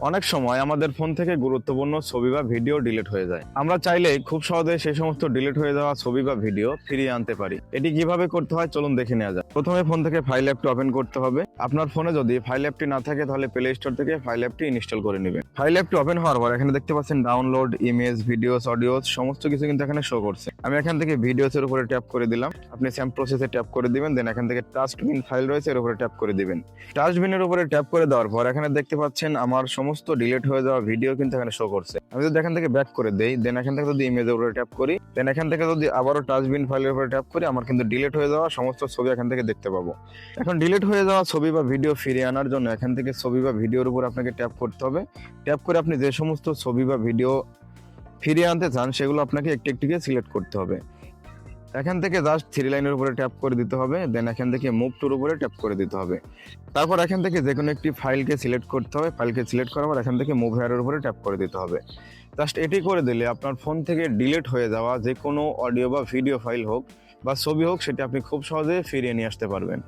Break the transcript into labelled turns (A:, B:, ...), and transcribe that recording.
A: অনেক সময় আমাদের ফোন থেকে গুরুত্বপূর্ণ ছবি বা ভিডিও ডিলিট হয়ে যায়। আমরা চাইলেই খুব সহজে সেই সমস্ত ডিলিট হয়ে যাওয়া ছবি বা ভিডিও ফিরিয়ে আনতে পারি। এটি কিভাবে করতে হয় চলুন দেখে নেওয়া যাক। প্রথমে ফোন থেকে ফাইল অ্যাপটি ওপেন করতে হবে। আপনার ফোনে যদি ফাইল অ্যাপটি না থাকে তাহলে প্লে স্টোর থেকে ফাইল অ্যাপটি ইনস্টল করে নেবেন। ফাইল অ্যাপটি ওপেন হওয়ার পর এখানে দেখতে পাচ্ছেন ডাউনলোড, ইমেজ, ভিডিওস, অডিওস সমস্ত কিছু কিন্তু এখানে শো করছে। আমি এখান থেকে ভিডিওস এর উপরে ট্যাপ করে দিলাম। আপনি সেম প্রসেসে ট্যাপ করে দিবেন, দেন এখান থেকে টাস্টবিন ফাইল রয়েছে এর উপরে ট্যাপ করে দিবেন। টাস্টবিনের উপরে ট্যাপ করে দেওয়ার পর এখানে দেখতে পাচ্ছেন আমার সমস্ত ডিলিট হয়ে যাওয়া ভিডিও কিন্তু এখানে শো করছে। আমি যদি এখান থেকে ব্যাক করে দেই, দেন এখান থেকে যদি ইমেজের উপরে ট্যাপ করি, দেন এখান থেকে যদি আবারও টাস্টবিন ফাইলের উপরে ট্যাপ করি, আমার কিন্তু ডিলিট হয়ে যাওয়া সমস্ত ছবি এখান থেকে দেখতে পাবো। এখন ডিলিট হয়ে যাওয়া ছবি বা ভিডিও ফিরিয়ে আনার জন্য এখান থেকে ছবি বা ভিডিওর উপর আপনাকে ট্যাপ করতে হবে। ট্যাপ করে আপনি যে সমস্ত ছবি বা ভিডিও ফিরিয়ে আনতে চান সেগুলো আপনাকে একটি একটি করে সিলেক্ট করতে হবে। এখান থেকে জাস্ট থ্রি লাইনের উপরে ট্যাপ করে দিতে হবে, দেন এখান থেকে মুভ টুর উপরে ট্যাপ করে দিতে হবে। তারপর এখান থেকে যে কোনো একটি ফাইলকে সিলেক্ট করতে হবে। ফাইলকে সিলেক্ট করার পর এখান থেকে মুভ হেয়ারের উপরে ট্যাপ করে দিতে হবে। জাস্ট এটি করে দিলে আপনার ফোন থেকে ডিলিট হয়ে যাওয়া যে কোনো অডিও বা ভিডিও ফাইল হোক বা ছবি হোক সেটা আপনি খুব সহজে ফিরিয়ে নিয়ে আসতে পারবেন।